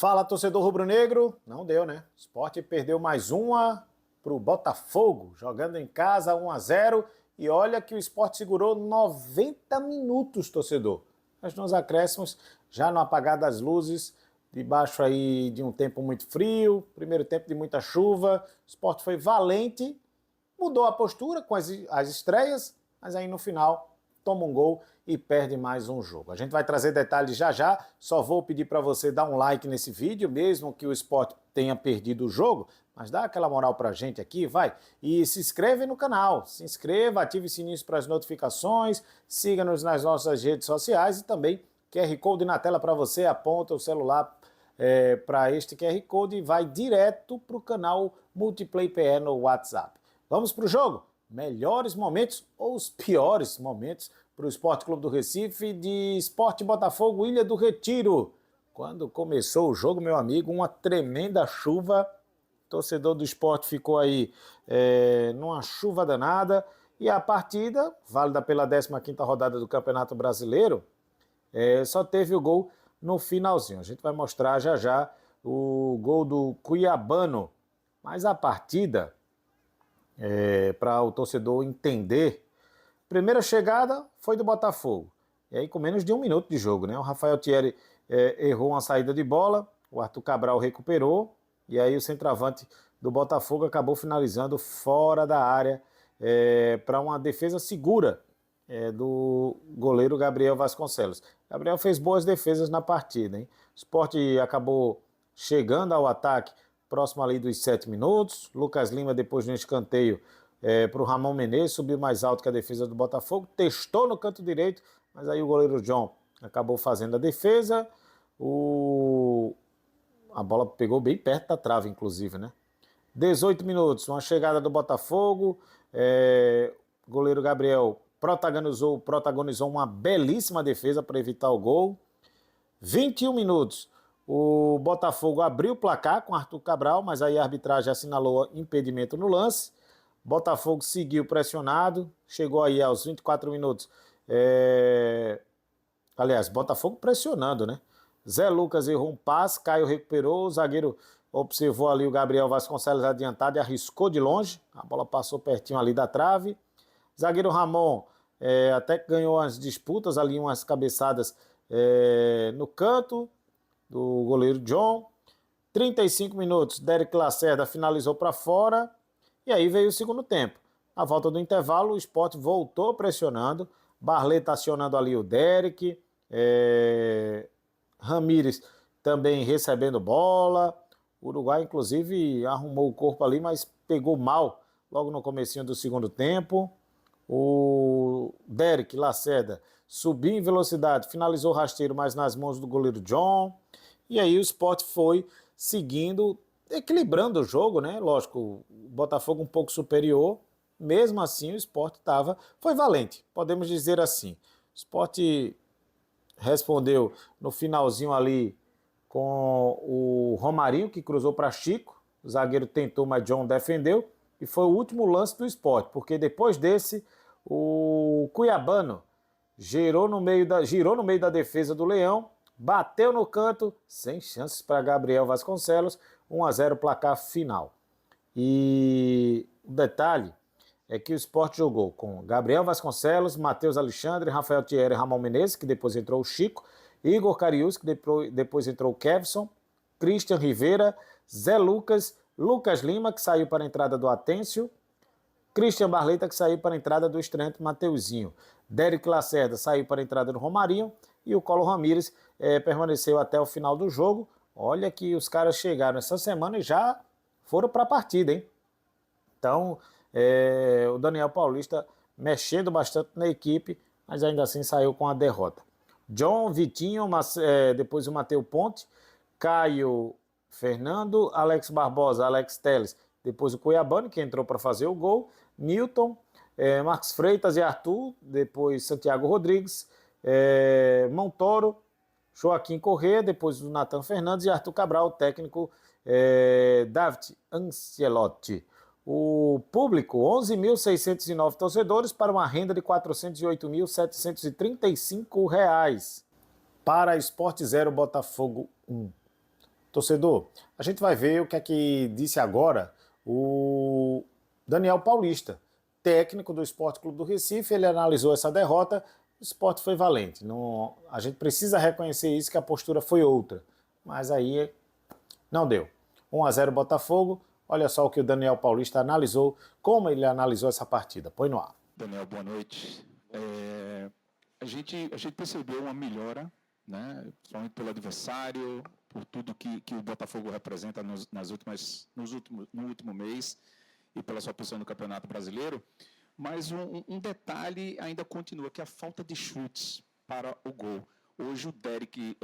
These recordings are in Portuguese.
Fala, torcedor rubro-negro. Não deu, né? O Sport perdeu mais uma para o Botafogo, jogando em casa 1-0. E olha que o Sport segurou 90 minutos, torcedor. Mas nos acréscimos, já no apagar das luzes, debaixo aí de um tempo muito frio, primeiro tempo de muita chuva, o Sport foi valente, mudou a postura com as estreias, mas aí no final toma um gol e perde mais um jogo. A gente vai trazer detalhes já já, só vou pedir para você dar um like nesse vídeo, mesmo que o Sport tenha perdido o jogo, mas dá aquela moral pra gente aqui, vai. E se inscreve no canal, se inscreva, ative o sininho para as notificações, siga-nos nas nossas redes sociais e também QR Code na tela para você, aponta o celular para este QR Code e vai direto para o canal Multiplay PE no WhatsApp. Vamos para o jogo? Melhores momentos ou os piores momentos para o Sport Clube do Recife de Sport Botafogo Ilha do Retiro. Quando começou o jogo, meu amigo, uma tremenda chuva, o torcedor do Sport ficou aí numa chuva danada e a partida, válida pela 15ª rodada do Campeonato Brasileiro, só teve o gol no finalzinho. A gente vai mostrar já já o gol do Cuiabano, mas a partida, para o torcedor entender, primeira chegada foi do Botafogo, e aí com menos de um minuto de jogo, né? O Rafael Thierry errou uma saída de bola, o Arthur Cabral recuperou, e aí o centroavante do Botafogo acabou finalizando fora da área para uma defesa segura do goleiro Gabriel Vasconcelos. Gabriel fez boas defesas na partida, hein? O Sport acabou chegando ao ataque próximo ali dos 7 minutos. Lucas Lima, depois de um escanteio para o Ramon Menezes, subiu mais alto que a defesa do Botafogo, testou no canto direito, mas aí o goleiro John acabou fazendo a defesa. A bola pegou bem perto da trave, inclusive, né? 18 minutos, uma chegada do Botafogo, o goleiro Gabriel protagonizou uma belíssima defesa para evitar o gol. 21 minutos, o Botafogo abriu o placar com Arthur Cabral, mas aí a arbitragem assinalou impedimento no lance. Botafogo seguiu pressionado, chegou aí aos 24 minutos. Aliás, Botafogo pressionando, né? Zé Lucas errou um passe, Caio recuperou, o zagueiro observou ali o Gabriel Vasconcelos adiantado e arriscou de longe, a bola passou pertinho ali da trave. Zagueiro Ramon até que ganhou as disputas ali, umas cabeçadas no canto do goleiro John. 35 minutos, Derek Lacerda finalizou para fora, e aí veio o segundo tempo. Na volta do intervalo, o Sport voltou pressionando, Barleta acionando ali o Derek, Ramírez também recebendo bola, o Uruguai inclusive arrumou o corpo ali, mas pegou mal logo no comecinho do segundo tempo. O Derek Lacerda subiu em velocidade, finalizou rasteiro, mas nas mãos do goleiro John. E aí o Sport foi seguindo, equilibrando o jogo, né? Lógico, o Botafogo um pouco superior. Mesmo assim, o Sport foi valente, podemos dizer assim. O Sport respondeu no finalzinho ali com o Romarinho, que cruzou para Chico. O zagueiro tentou, mas John defendeu. E foi o último lance do Sport, porque depois desse, o Cuiabano girou no meio da defesa do Leão, bateu no canto, sem chances para Gabriel Vasconcelos, 1-0 placar final. E o detalhe é que o Sport jogou com Gabriel Vasconcelos, Matheus Alexandre, Rafael Thierry, Ramon Menezes, que depois entrou o Chico, Igor Carius, que depois entrou o Kevson, Christian Rivera, Zé Lucas, Lucas Lima, que saiu para a entrada do Atêncio, Christian Barleta, que saiu para a entrada do estreante Mateuzinho, Derek Lacerda saiu para a entrada do Romarinho e o Colo Ramírez permaneceu até o final do jogo. Olha que os caras chegaram essa semana e já foram para a partida, hein? Então, o Daniel Paulista mexendo bastante na equipe, mas ainda assim saiu com a derrota. John, Vitinho, depois o Matheus Ponte, Caio Fernando, Alex Barbosa, Alex Telles, depois o Cuiabano, que entrou para fazer o gol, Newton, Marcos Freitas e Arthur, depois Santiago Rodrigues, Montoro, Joaquim Corrêa, depois o Nathan Fernandes e Arthur Cabral, o técnico David Ancelotti. O público, 11.609 torcedores para uma renda de R$ 408.735. Para Sport 0, Botafogo 1. Torcedor, a gente vai ver o que é que disse agora o Daniel Paulista, técnico do Sport Clube do Recife. Ele analisou essa derrota, o Sport foi valente. Não, a gente precisa reconhecer isso, que a postura foi outra. Mas aí não deu. 1-0 Botafogo. Olha só o que o Daniel Paulista analisou, como ele analisou essa partida. Põe no ar. Daniel, boa noite. A gente percebeu uma melhora, né, principalmente pelo adversário, por tudo que o Botafogo representa no último mês e pela sua posição no Campeonato Brasileiro. Mas um detalhe ainda continua, que é a falta de chutes para o gol. Hoje o Derek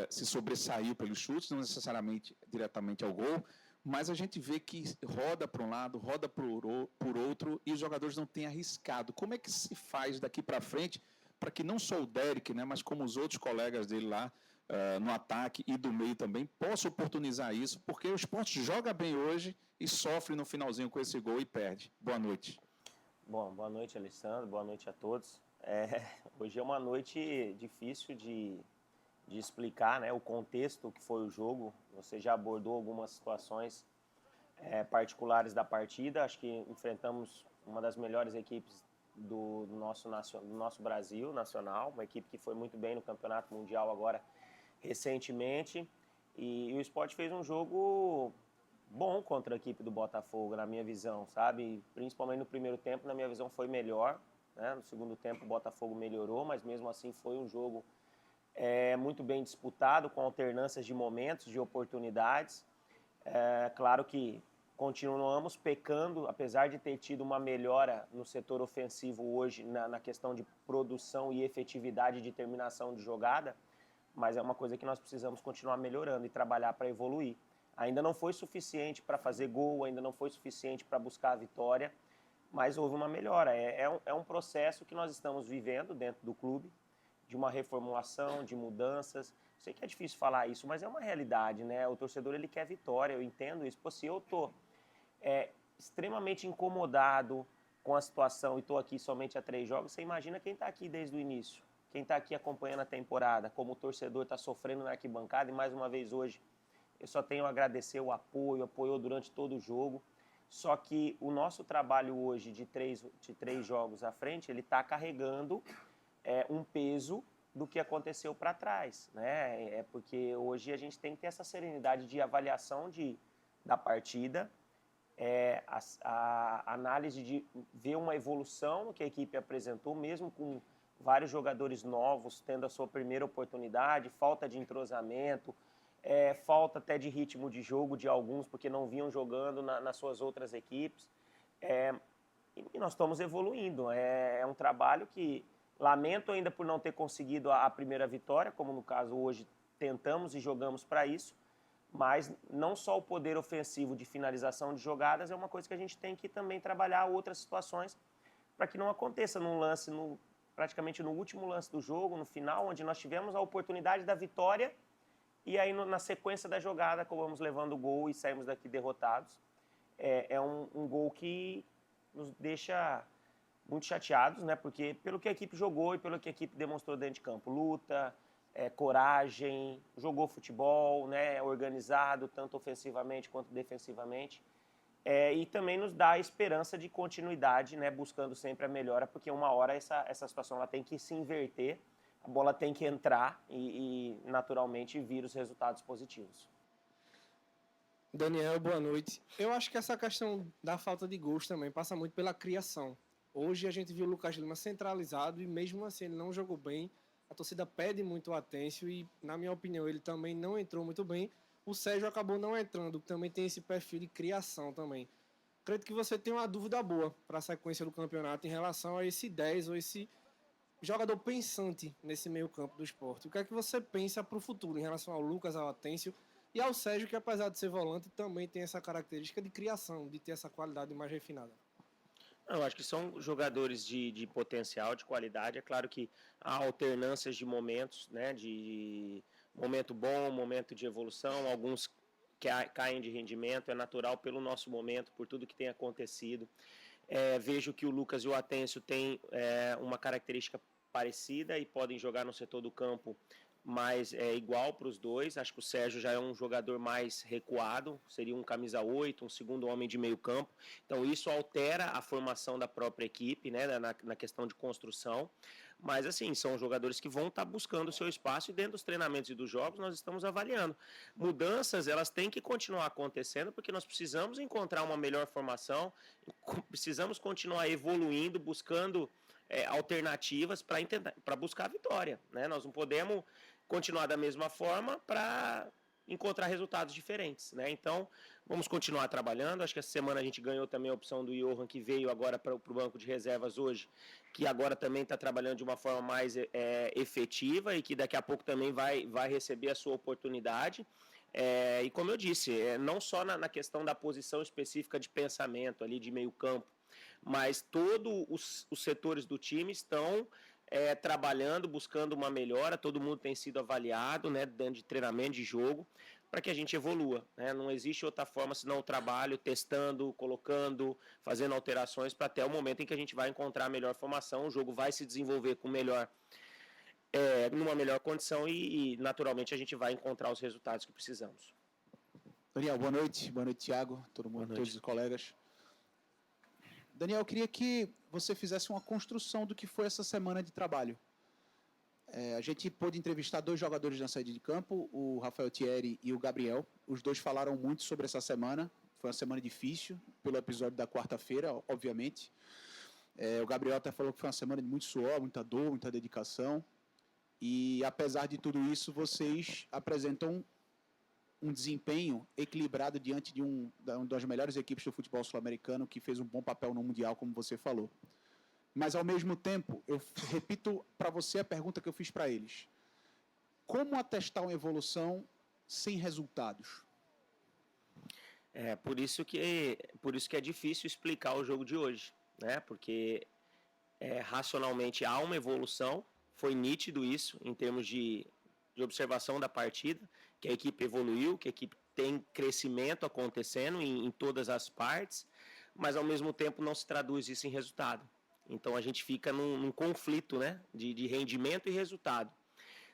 se sobressaiu pelos chutes, não necessariamente diretamente ao gol, mas a gente vê que roda para um lado, roda por outro, e os jogadores não têm arriscado. Como é que se faz daqui para frente para que não só o Derek, né, mas como os outros colegas dele lá no ataque e do meio também possam oportunizar isso, porque o Sport joga bem hoje e sofre no finalzinho com esse gol e perde. Boa noite. Bom, boa noite, Alessandro, boa noite a todos. Hoje é uma noite difícil de explicar, né, o contexto que foi o jogo. Você já abordou algumas situações particulares da partida. Acho que enfrentamos uma das melhores equipes do nosso Brasil nacional, uma equipe que foi muito bem no Campeonato Mundial agora recentemente. E o Sport fez um jogo bom contra a equipe do Botafogo, na minha visão, sabe? Principalmente no primeiro tempo, na minha visão, foi melhor, né? No segundo tempo, o Botafogo melhorou, mas mesmo assim foi um jogo muito bem disputado, com alternâncias de momentos, de oportunidades. Claro que continuamos pecando, apesar de ter tido uma melhora no setor ofensivo hoje, na questão de produção e efetividade de terminação de jogada, mas é uma coisa que nós precisamos continuar melhorando e trabalhar para evoluir. Ainda não foi suficiente para fazer gol, ainda não foi suficiente para buscar a vitória, mas houve uma melhora. É um processo que nós estamos vivendo dentro do clube, de uma reformulação, de mudanças. Sei que é difícil falar isso, mas é uma realidade, né? O torcedor, ele quer vitória, eu entendo isso. Pô, se eu estou extremamente incomodado com a situação e estou aqui somente há 3 jogos, você imagina quem está aqui desde o início, quem está aqui acompanhando a temporada, como o torcedor está sofrendo na arquibancada. E mais uma vez hoje eu só tenho a agradecer o apoio, apoiou durante todo o jogo. Só que o nosso trabalho hoje de três jogos à frente, ele está carregando um peso do que aconteceu para trás, né? Porque hoje a gente tem que ter essa serenidade de avaliação da partida, a análise de ver uma evolução no que a equipe apresentou, mesmo com vários jogadores novos tendo a sua primeira oportunidade, falta de entrosamento, falta até de ritmo de jogo de alguns, porque não vinham jogando nas suas outras equipes. E nós estamos evoluindo. É um trabalho que lamento ainda por não ter conseguido a primeira vitória, como no caso hoje tentamos e jogamos para isso, mas não só o poder ofensivo de finalização de jogadas, é uma coisa que a gente tem que também trabalhar outras situações para que não aconteça num lance, praticamente no último lance do jogo, no final, onde nós tivemos a oportunidade da vitória e aí na sequência da jogada acabamos levando o gol e saímos daqui derrotados. É um gol que nos deixa muito chateados, né? Porque pelo que a equipe jogou e pelo que a equipe demonstrou dentro de campo, luta, coragem, jogou futebol, né? Organizado tanto ofensivamente quanto defensivamente, e também nos dá a esperança de continuidade, né? Buscando sempre a melhora, porque uma hora essa situação ela tem que se inverter, a bola tem que entrar e naturalmente vir os resultados positivos. Daniel, boa noite. Eu acho que essa questão da falta de gols também passa muito pela criação. Hoje a gente viu o Lucas Lima centralizado e mesmo assim ele não jogou bem. A torcida pede muito o Atencio e, na minha opinião, ele também não entrou muito bem. O Sérgio acabou não entrando, também tem esse perfil de criação também. Acredito que você tem uma dúvida boa para a sequência do campeonato em relação a esse 10 ou esse jogador pensante nesse meio campo do Sport. O que é que você pensa para o futuro em relação ao Lucas, ao Atencio e ao Sérgio, que apesar de ser volante, também tem essa característica de criação, de ter essa qualidade mais refinada? Eu acho que são jogadores de potencial, de qualidade. É claro que há alternâncias de momentos, né? De momento bom, momento de evolução, alguns que caem de rendimento, é natural pelo nosso momento, por tudo que tem acontecido. Vejo que o Lucas e o Atencio têm uma característica parecida e podem jogar no setor do campo mas é igual para os dois. Acho que o Sérgio já é um jogador mais recuado, seria um camisa 8, um segundo homem de meio campo. Então isso altera a formação da própria equipe, né, na questão de construção. Mas assim, são jogadores que vão estar buscando o seu espaço e dentro dos treinamentos e dos jogos nós estamos avaliando. Mudanças, elas têm que continuar acontecendo porque nós precisamos encontrar uma melhor formação, precisamos continuar evoluindo, buscando alternativas para buscar a vitória, né? Nós não podemos continuar da mesma forma para encontrar resultados diferentes, né? Então, vamos continuar trabalhando. Acho que essa semana a gente ganhou também a opção do Johan, que veio agora para o banco de reservas hoje, que agora também está trabalhando de uma forma mais efetiva e que daqui a pouco também vai receber a sua oportunidade. E como eu disse, não só na questão da posição específica de pensamento ali de meio campo, mas todos os setores do time estão trabalhando, buscando uma melhora, todo mundo tem sido avaliado, né, dentro de treinamento, de jogo, para que a gente evolua, né? Não existe outra forma senão o trabalho, testando, colocando, fazendo alterações para até o momento em que a gente vai encontrar a melhor formação, o jogo vai se desenvolver com numa melhor condição e naturalmente a gente vai encontrar os resultados que precisamos. Daniel, boa noite, Thiago, todo mundo, todos os colegas. Daniel, eu queria que você fizesse uma construção do que foi essa semana de trabalho. A gente pôde entrevistar 2 jogadores na saída de campo, o Rafael Thierry e o Gabriel. Os 2 falaram muito sobre essa semana. Foi uma semana difícil, pelo episódio da quarta-feira, obviamente. O Gabriel até falou que foi uma semana de muito suor, muita dor, muita dedicação. E, apesar de tudo isso, vocês apresentam um desempenho equilibrado diante de uma das melhores equipes do futebol sul-americano, que fez um bom papel no Mundial, como você falou. Mas, ao mesmo tempo, eu repito para você a pergunta que eu fiz para eles. Como atestar uma evolução sem resultados? Por isso que é difícil explicar o jogo de hoje, né? Porque racionalmente há uma evolução, foi nítido isso em termos de observação da partida, que a equipe evoluiu, que a equipe tem crescimento acontecendo em todas as partes, mas ao mesmo tempo não se traduz isso em resultado. Então a gente fica num conflito, né, de rendimento e resultado.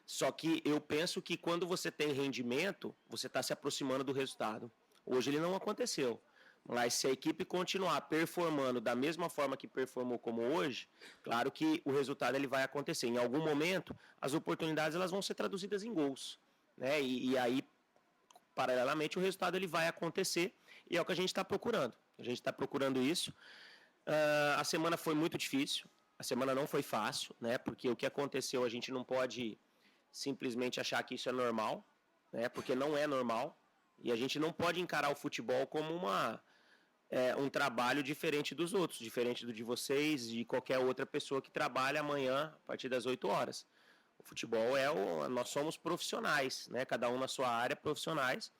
Só que eu penso que quando você tem rendimento, você está se aproximando do resultado. Hoje ele não aconteceu. Mas se a equipe continuar performando da mesma forma que performou como hoje, claro que o resultado ele vai acontecer. Em algum momento, as oportunidades elas vão ser traduzidas em gols, né? E aí, paralelamente, o resultado ele vai acontecer e é o que a gente está procurando. A gente está procurando isso. A semana foi muito difícil, a semana não foi fácil, né? Porque o que aconteceu a gente não pode simplesmente achar que isso é normal, né? Porque não é normal. E a gente não pode encarar o futebol como um trabalho diferente dos outros, diferente do de vocês, de qualquer outra pessoa que trabalha amanhã a partir das 8 horas. O futebol nós somos profissionais, né? Cada um na sua área, profissionais.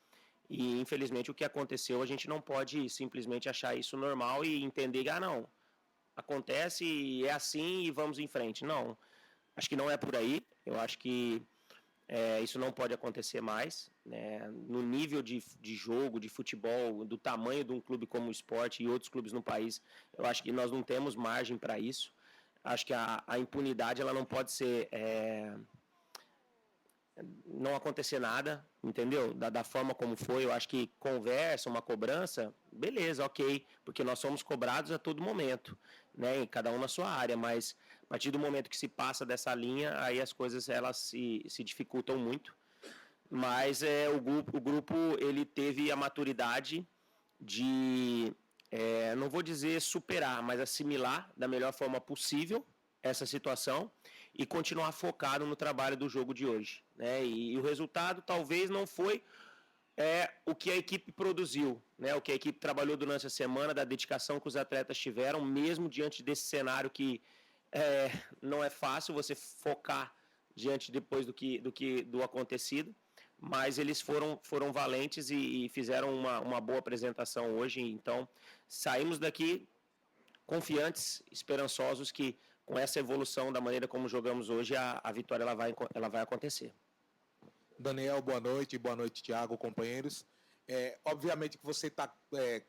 E infelizmente o que aconteceu, a gente não pode simplesmente achar isso normal e entender que não, acontece e é assim e vamos em frente. Não, acho que não é por aí. Eu acho que isso não pode acontecer mais, né? No nível de jogo, de futebol, do tamanho de um clube como o Sport e outros clubes no país, eu acho que nós não temos margem para isso. Acho que a impunidade ela não pode ser não acontecer nada, entendeu? Da forma como foi, eu acho que conversa, uma cobrança, beleza, ok, porque nós somos cobrados a todo momento, né? Cada um na sua área, mas a partir do momento que se passa dessa linha, aí as coisas elas se dificultam muito. Mas o grupo ele teve a maturidade de, não vou dizer superar, mas assimilar da melhor forma possível essa situação e continuar focado no trabalho do jogo de hoje, né? E o resultado talvez não foi o que a equipe produziu, né? O que a equipe trabalhou durante a semana, da dedicação que os atletas tiveram, mesmo diante desse cenário que não é fácil você focar depois do acontecido, mas eles foram valentes e fizeram uma boa apresentação hoje. Então saímos daqui confiantes, esperançosos que com essa evolução da maneira como jogamos hoje, a vitória ela vai acontecer. Daniel, boa noite, Thiago, companheiros. Obviamente que você está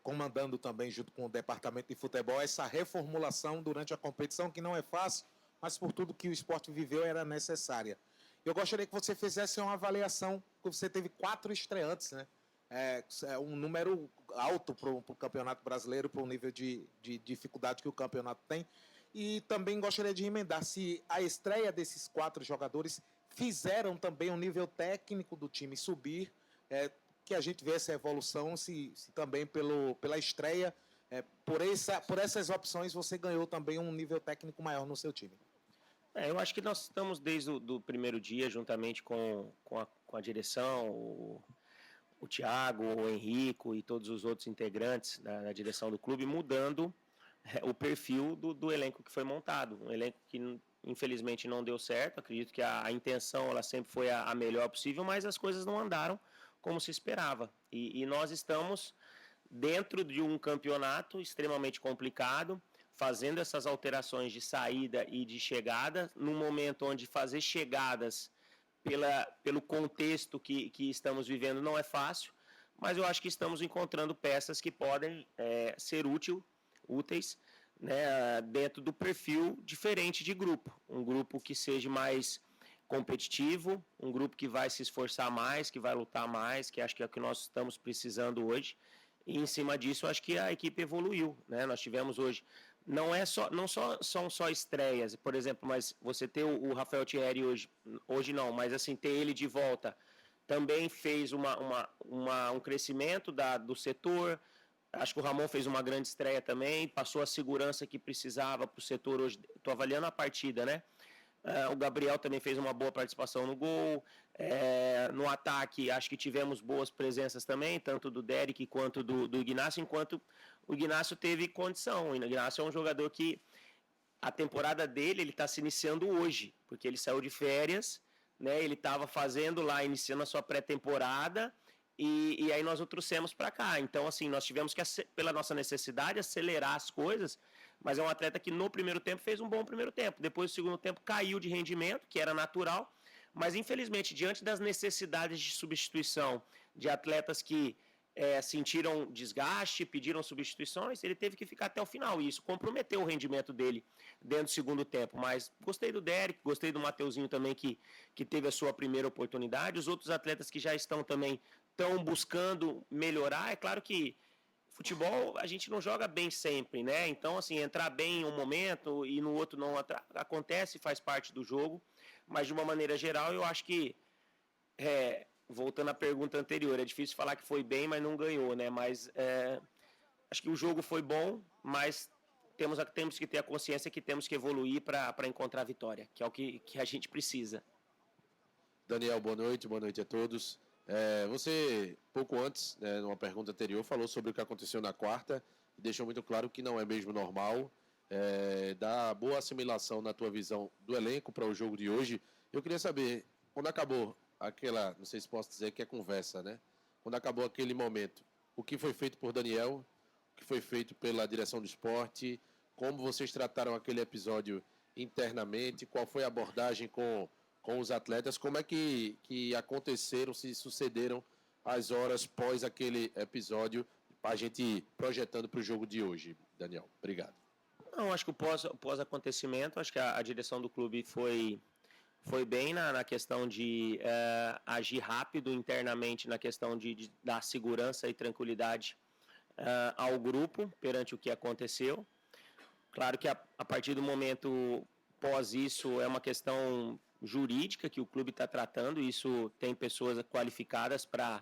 comandando também, junto com o departamento de futebol, essa reformulação durante a competição, que não é fácil, mas por tudo que o esporte viveu era necessária. Eu gostaria que você fizesse uma avaliação, porque você teve 4 estreantes, né? É um número alto para o Campeonato Brasileiro, para o nível de dificuldade que o campeonato tem. E também gostaria de emendar se a estreia desses 4 jogadores fizeram também o nível técnico do time subir, que a gente vê essa evolução, se também pela estreia, por essas opções, você ganhou também um nível técnico maior no seu time. Eu acho que nós estamos desde o primeiro dia, juntamente com a direção, o Thiago, o Henrico e todos os outros integrantes da direção do clube, mudando o perfil do elenco que foi montado. Um elenco que, infelizmente, não deu certo. Acredito que a intenção ela sempre foi a melhor possível, mas as coisas não andaram como se esperava. E nós estamos dentro de um campeonato extremamente complicado, fazendo essas alterações de saída e de chegada, num momento onde fazer chegadas pelo contexto que estamos vivendo não é fácil, mas eu acho que estamos encontrando peças que podem ser úteis, né, dentro do perfil diferente de grupo. Um grupo que seja mais competitivo, um grupo que vai se esforçar mais, que vai lutar mais, que acho que é o que nós estamos precisando hoje. E em cima disso, acho que a equipe evoluiu, né? Nós tivemos hoje, são só estreias, por exemplo, mas você ter o Rafael Thierry hoje não, mas assim, ter ele de volta também fez um crescimento do setor. Acho que o Ramon fez uma grande estreia também, passou a segurança que precisava para o setor hoje. Estou avaliando a partida, né? O Gabriel também fez uma boa participação no gol. No ataque, acho que tivemos boas presenças também, tanto do Derek quanto do Ignacio, enquanto o Ignacio teve condição. O Ignacio é um jogador que a temporada dele ele está se iniciando hoje, porque ele saiu de férias, né? Ele estava fazendo lá, iniciando a sua pré-temporada, e aí nós o trouxemos para cá. Então, assim, nós tivemos que, pela nossa necessidade, acelerar as coisas, mas é um atleta que no primeiro tempo fez um bom primeiro tempo. Depois, no segundo tempo, caiu de rendimento, que era natural, mas, infelizmente, diante das necessidades de substituição de atletas que sentiram desgaste, pediram substituições, ele teve que ficar até o final, e isso comprometeu o rendimento dele dentro do segundo tempo. Mas gostei do Derek, gostei do Mateuzinho também, que teve a sua primeira oportunidade. Os outros atletas que já estão também buscando melhorar. É claro que futebol a gente não joga bem sempre, né? Então, assim, entrar bem em um momento e no outro não acontece, faz parte do jogo, mas de uma maneira geral eu acho que voltando à pergunta anterior, é difícil falar que foi bem, mas não ganhou, né? Mas acho que o jogo foi bom, mas temos que ter a consciência que temos que evoluir para encontrar a vitória, que é o que a gente precisa. Daniel, boa noite a todos. Você, pouco antes, numa pergunta anterior, falou sobre o que aconteceu na quarta e deixou muito claro que não é mesmo normal, da boa assimilação na tua visão do elenco para o jogo de hoje. Eu queria saber, quando acabou aquela, não sei se posso dizer que é conversa, né? Quando acabou aquele momento, o que foi feito por Daniel, o que foi feito pela direção do esporte, como vocês trataram aquele episódio internamente, qual foi a abordagem com os atletas, como é que aconteceram, se sucederam as horas pós aquele episódio, a gente ir projetando para o jogo de hoje, Daniel. Obrigado. Não, acho que o pós-acontecimento, acho que a direção do clube foi bem na questão de agir rápido internamente, na questão de dar segurança e tranquilidade ao grupo perante o que aconteceu. Claro que a partir do momento pós isso é uma questão jurídica que o clube está tratando, isso tem pessoas qualificadas para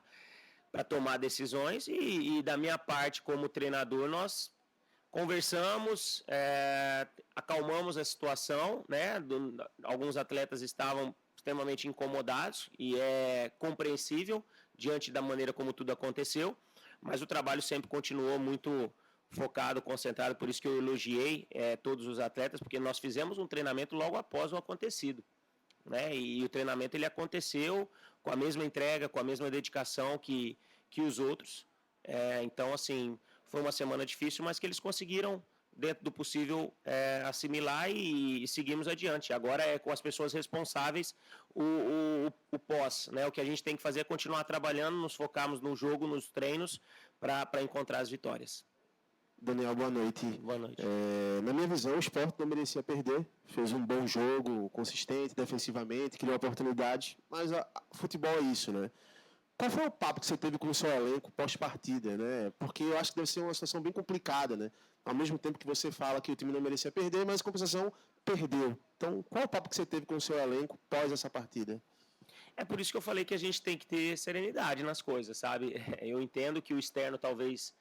tomar decisões e da minha parte como treinador nós conversamos, acalmamos a situação, né? Alguns atletas estavam extremamente incomodados e é compreensível diante da maneira como tudo aconteceu, mas o trabalho sempre continuou muito focado, concentrado, por isso que eu elogiei todos os atletas, porque nós fizemos um treinamento logo após o acontecido, né? E o treinamento ele aconteceu com a mesma entrega, com a mesma dedicação que os outros. Então, assim, foi uma semana difícil, mas que eles conseguiram, dentro do possível, assimilar e seguimos adiante. Agora é com as pessoas responsáveis o pós, né? O que a gente tem que fazer é continuar trabalhando, nos focarmos no jogo, nos treinos, para encontrar as vitórias. Daniel, boa noite. Boa noite. Na minha visão, o Sport não merecia perder. Fez um bom jogo, consistente, defensivamente, criou oportunidades, mas futebol é isso, né? Qual foi o papo que você teve com o seu elenco pós-partida, né? Porque eu acho que deve ser uma situação bem complicada, né? Ao mesmo tempo que você fala que o time não merecia perder, mas a compensação perdeu. Então, qual o papo que você teve com o seu elenco pós essa partida? É por isso que eu falei que a gente tem que ter serenidade nas coisas, sabe? Eu entendo que o externo talvez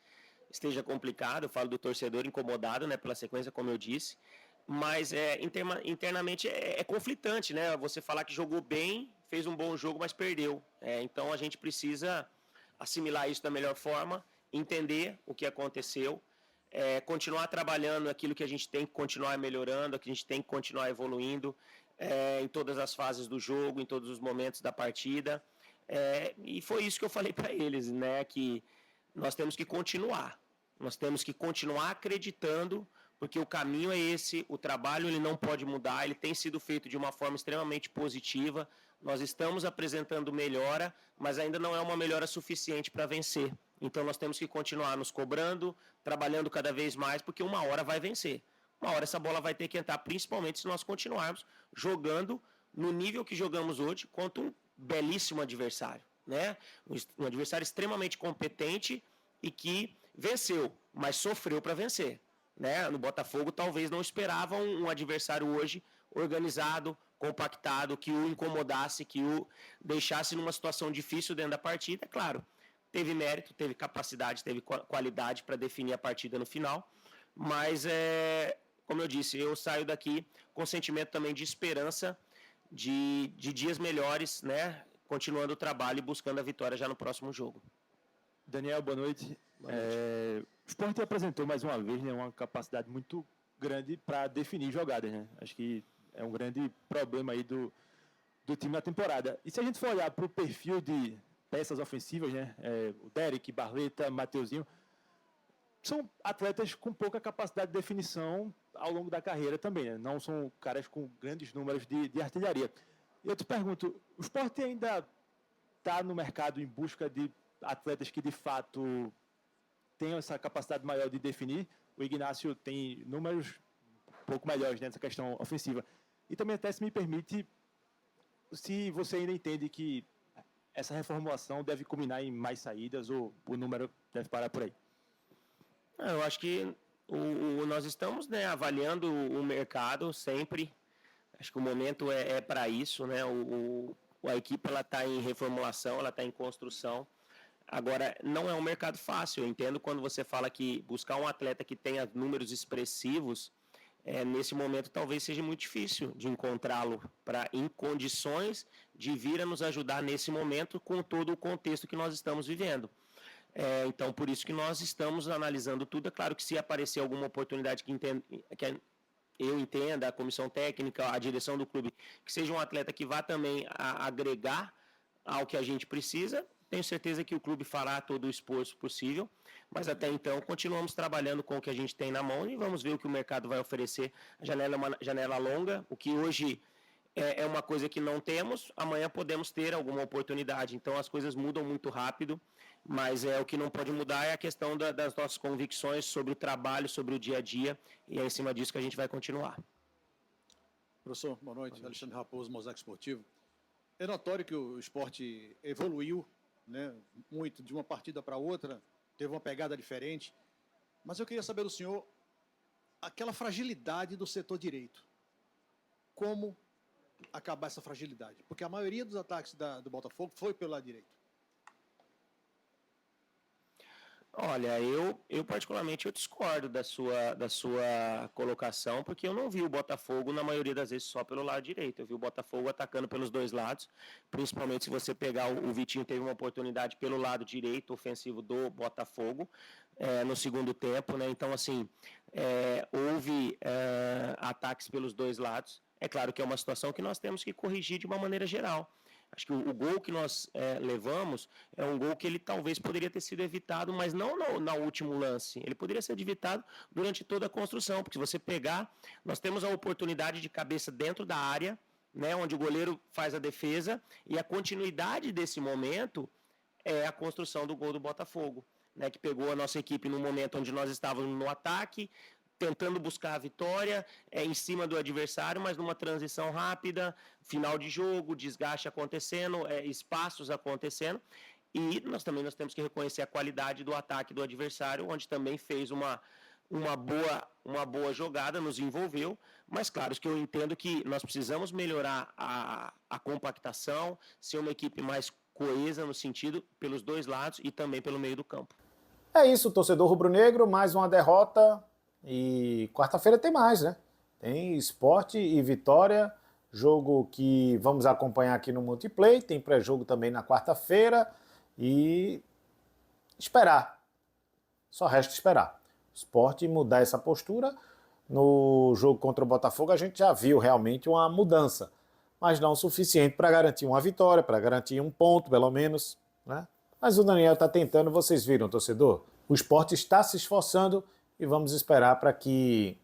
esteja complicado, eu falo do torcedor incomodado, né, pela sequência, como eu disse, mas internamente é conflitante, né? Você falar que jogou bem, fez um bom jogo, mas perdeu. Então a gente precisa assimilar isso da melhor forma, entender o que aconteceu, continuar trabalhando aquilo que a gente tem que continuar melhorando, que a gente tem que continuar evoluindo em todas as fases do jogo, em todos os momentos da partida. E foi isso que eu falei para eles, né? Que nós temos que continuar. Nós temos que continuar acreditando, porque o caminho é esse, o trabalho ele não pode mudar, ele tem sido feito de uma forma extremamente positiva, nós estamos apresentando melhora, mas ainda não é uma melhora suficiente para vencer. Então nós temos que continuar nos cobrando, trabalhando cada vez mais, porque uma hora vai vencer. Uma hora essa bola vai ter que entrar, principalmente se nós continuarmos jogando no nível que jogamos hoje contra um belíssimo adversário, né? Um adversário extremamente competente e que venceu, mas sofreu para vencer, né? No Botafogo talvez não esperavam um adversário hoje organizado, compactado, que o incomodasse, que o deixasse numa situação difícil dentro da partida. É claro, teve mérito, teve capacidade, teve qualidade para definir a partida no final, mas como eu disse, eu saio daqui com sentimento também de esperança de dias melhores, né? Continuando o trabalho e buscando a vitória já no próximo jogo. Daniel, boa noite. O Sport apresentou mais uma vez, né, uma capacidade muito grande para definir jogadas, né? Acho que é um grande problema aí do time na temporada. E se a gente for olhar para o perfil de peças ofensivas, né, o Derek, Barleta, Mateuzinho, são atletas com pouca capacidade de definição ao longo da carreira também, né? Não são caras com grandes números de artilharia. E eu te pergunto, o Sport ainda está no mercado em busca de atletas que de fato tenham essa capacidade maior de definir? O Ignacio tem números um pouco melhores nessa questão ofensiva. E também até se me permite, se você ainda entende que essa reformulação deve culminar em mais saídas ou o número deve parar por aí? Eu acho que nós estamos, né, avaliando o mercado sempre. Acho que o momento é para isso, né? A equipe está em reformulação, ela está em construção. Agora, não é um mercado fácil. Eu entendo quando você fala que buscar um atleta que tenha números expressivos, nesse momento talvez seja muito difícil de encontrá-lo em condições de vir a nos ajudar nesse momento com todo o contexto que nós estamos vivendo. Então, por isso que nós estamos analisando tudo. É claro que se aparecer alguma oportunidade que eu entenda, a comissão técnica, a direção do clube, que seja um atleta que vá também agregar ao que a gente precisa, tenho certeza que o clube fará todo o esforço possível, mas até então continuamos trabalhando com o que a gente tem na mão e vamos ver o que o mercado vai oferecer. A janela é uma janela longa, o que hoje é uma coisa que não temos, amanhã podemos ter alguma oportunidade. Então as coisas mudam muito rápido, mas o que não pode mudar é a questão das nossas convicções sobre o trabalho, sobre o dia a dia, e é em cima disso que a gente vai continuar. Professor, boa noite. Alexandre Raposo, Mosaico Esportivo. É notório que o esporte evoluiu, né, muito de uma partida para outra, teve uma pegada diferente, mas eu queria saber do senhor aquela fragilidade do setor direito. Como acabar essa fragilidade? Porque a maioria dos ataques do Botafogo foi pelo lado direito. Olha, eu particularmente eu discordo da sua colocação, porque eu não vi o Botafogo, na maioria das vezes, só pelo lado direito. Eu vi o Botafogo atacando pelos dois lados, principalmente se você pegar o Vitinho, teve uma oportunidade pelo lado direito ofensivo do Botafogo no segundo tempo, né? Então, assim, houve ataques pelos dois lados. É claro que é uma situação que nós temos que corrigir de uma maneira geral. Acho que o gol que nós levamos é um gol que ele talvez poderia ter sido evitado, mas não no último lance. Ele poderia ser evitado durante toda a construção, porque se você pegar, nós temos a oportunidade de cabeça dentro da área, né, onde o goleiro faz a defesa, e a continuidade desse momento é a construção do gol do Botafogo, né, que pegou a nossa equipe no momento onde nós estávamos no ataque, tentando buscar a vitória em cima do adversário, mas numa transição rápida, final de jogo, desgaste acontecendo, espaços acontecendo. E nós temos que reconhecer a qualidade do ataque do adversário, onde também fez uma boa jogada, nos envolveu, mas claro que eu entendo que nós precisamos melhorar a compactação, ser uma equipe mais coesa no sentido pelos dois lados e também pelo meio do campo. É isso, torcedor rubro-negro, mais uma derrota e quarta-feira tem mais, né? Tem Sport e Vitória, jogo que vamos acompanhar aqui no Multiplay, tem pré-jogo também na quarta-feira e esperar, só resta esperar. O Sport mudar essa postura, no jogo contra o Botafogo a gente já viu realmente uma mudança, mas não o suficiente para garantir uma vitória, para garantir um ponto pelo menos, né? Mas o Daniel está tentando, vocês viram, torcedor? O Sport está se esforçando e vamos esperar para que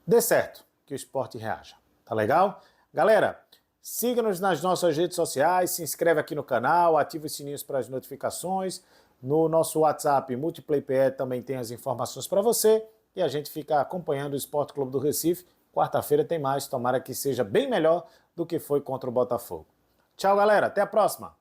dê certo, que o Sport reaja. Tá legal? Galera, siga-nos nas nossas redes sociais, se inscreve aqui no canal, ativa os sininhos para as notificações. No nosso WhatsApp, Multiplay PE, também tem as informações para você. E a gente fica acompanhando o Esporte Clube do Recife. Quarta-feira tem mais, tomara que seja bem melhor do que foi contra o Botafogo. Tchau, galera. Até a próxima.